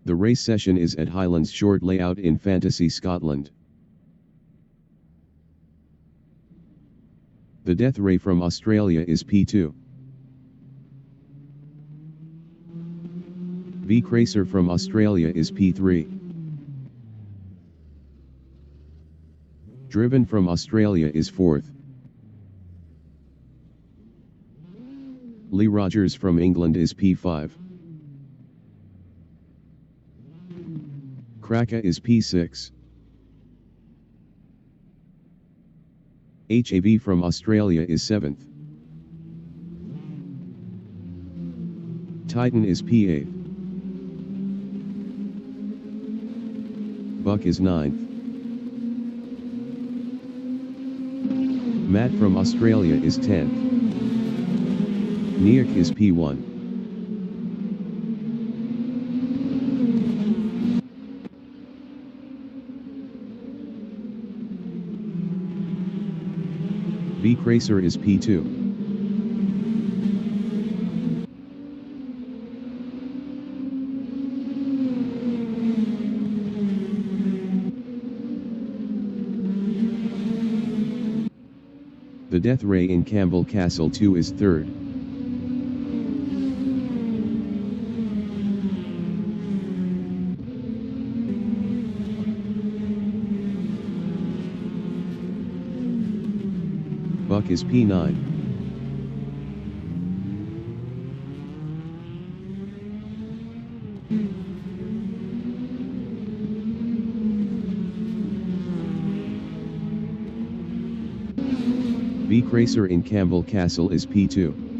The race session is at Highlands Short Layout in Fantasy, Scotland. The death ray from Australia is P2. V Cracer from Australia is P3. Driven from Australia is 4th. Lee Rogers from England is P5. Kraka is P6. HAV from Australia is 7th. Titan is P8. Buck is 9th. Matt from Australia is 10th. Niak is P1. V Cracer is P2. The death ray in Campbell Castle 2 is 3rd. Buck is P9. V Cracer in Campbell Castle is P2.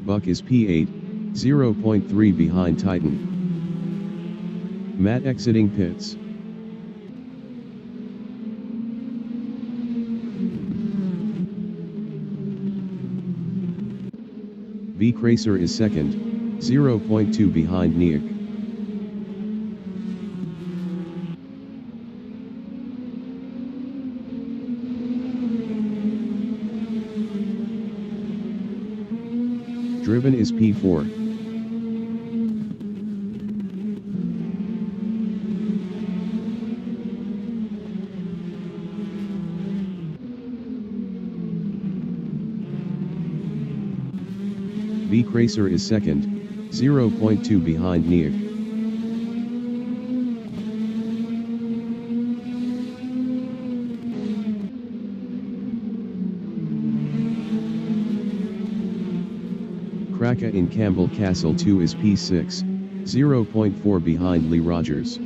Buck is P8, 0.3 behind Titan. Matt exiting pits. V Cracer is 2nd, 0.2 behind Niak. Driven is P4. V Cracer is 2nd, 0.2 behind Niak. Kraka in Campbell Castle 2 is P6, 0.4 behind Lee Rogers.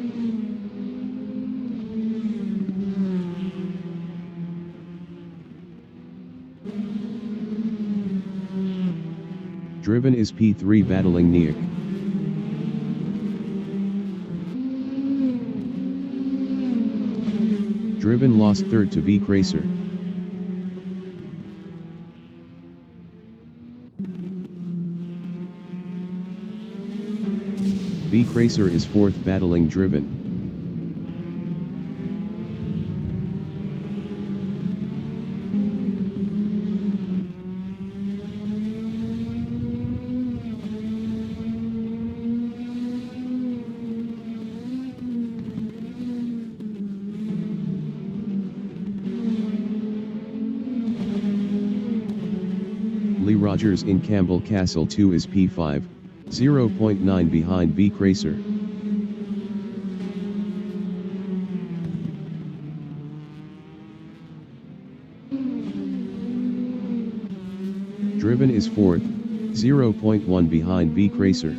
Driven is P3 battling Niak. Driven lost 3rd to V Cracer. V Cracer is 4th battling Driven. Lee Rogers in Campbell Castle 2 is P5, 0.9 behind V Cracer. Driven is 4th, 0.1 behind V Cracer.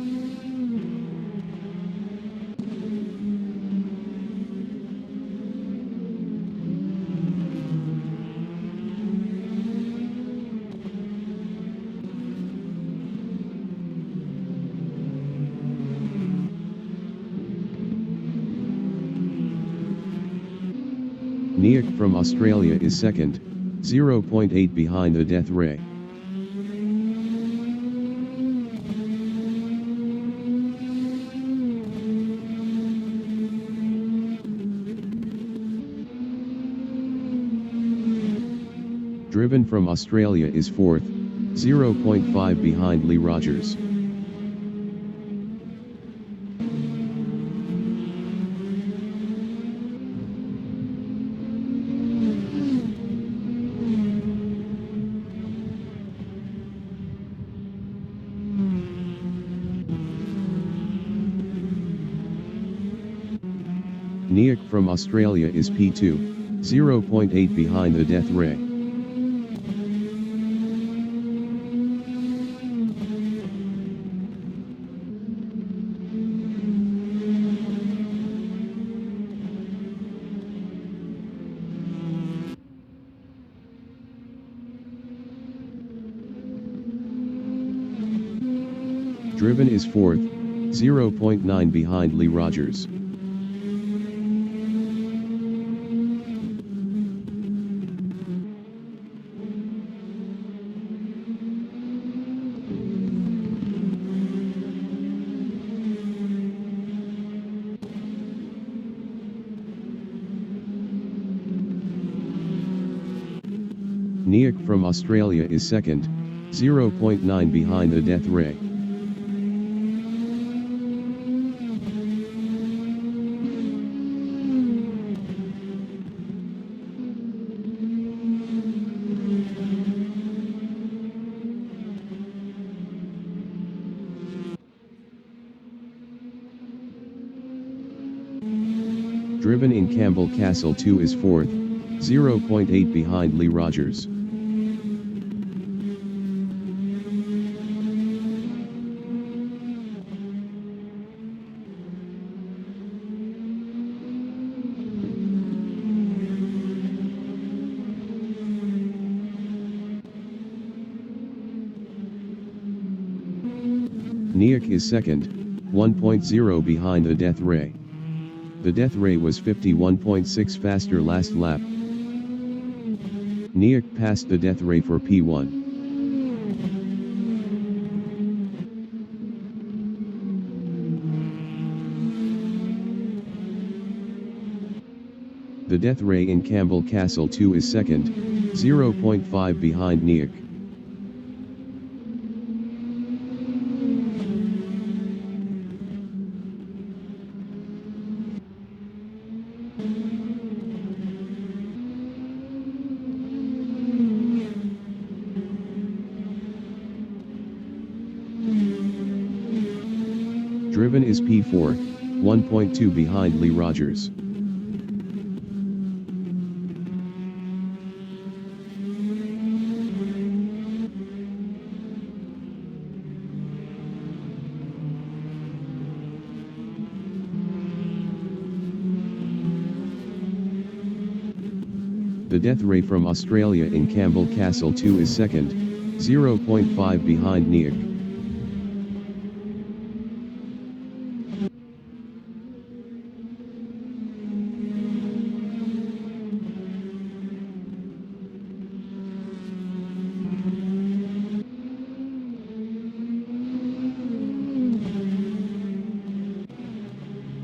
Niak from Australia is 2nd, 0.8 behind the death ray. Driven from Australia is 4th, 0.5 behind Lee Rogers. Niak from Australia is P2, 0.8 behind the Death Ray. Driven is 4th, 0.9 behind Lee Rogers. Niak from Australia is 2nd, 0.9 behind the Death Ray. Driven in Campbell Castle 2 is 4th, 0.8 behind Lee Rogers. Niak is 2nd, 1.0 behind the Death Ray. The Death Ray was 51.6 faster last lap. Niak passed the Death Ray for P1. The Death Ray in Campbell Castle 2 is 2nd, 0.5 behind Niak. Driven is P4, 1.2 behind Lee Rogers. The Death Ray from Australia in Campbell Castle 2 is 2nd, 0.5 behind Niak.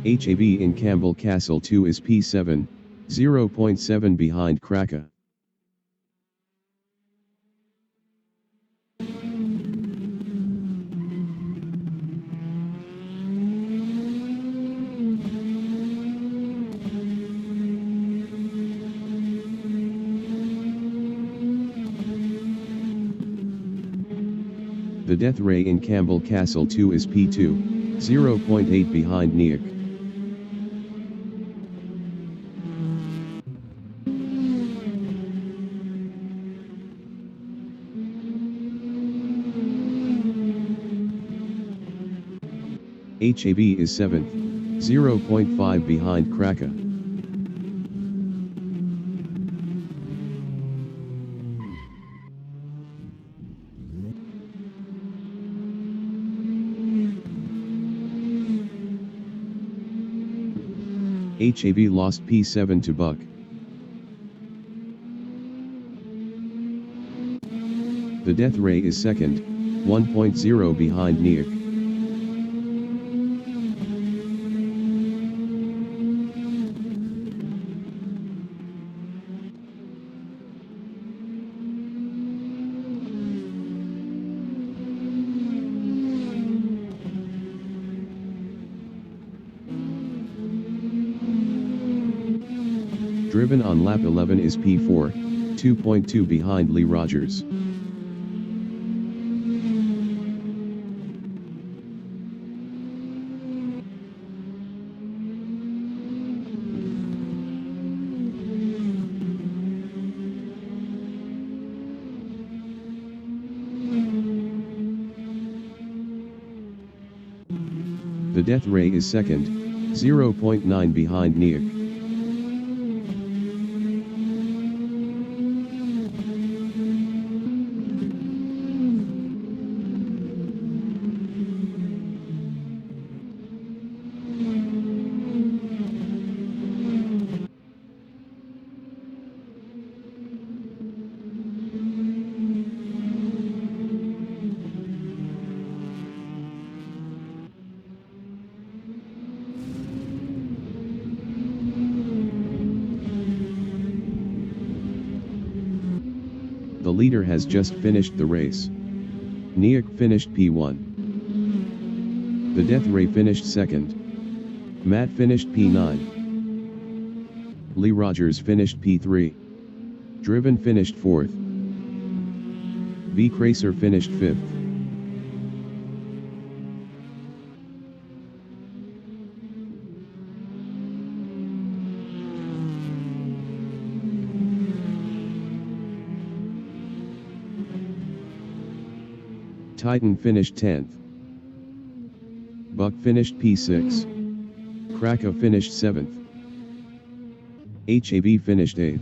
HAB in Campbell Castle 2 is P7, 0.7 behind Kraka. The Death Ray in Campbell Castle 2 is P2, 0.8 behind Niak. HAB is 7th, 0.5 behind Kraka. HAB lost P7 to Buck. The Death Ray is 2nd, 1.0 behind Niak. Driven on lap 11 is P4, 2.2 behind Lee Rogers. The Death Ray is second, 0.9 behind Niak. The leader has just finished the race. Niak finished P1. The Death Ray finished second. Matt finished P9. Lee Rogers finished P3. Driven finished 4th. V. Cracer finished 5th. Titan finished 10th. Buck finished P6. Krakow finished 7th. HAV finished 8th.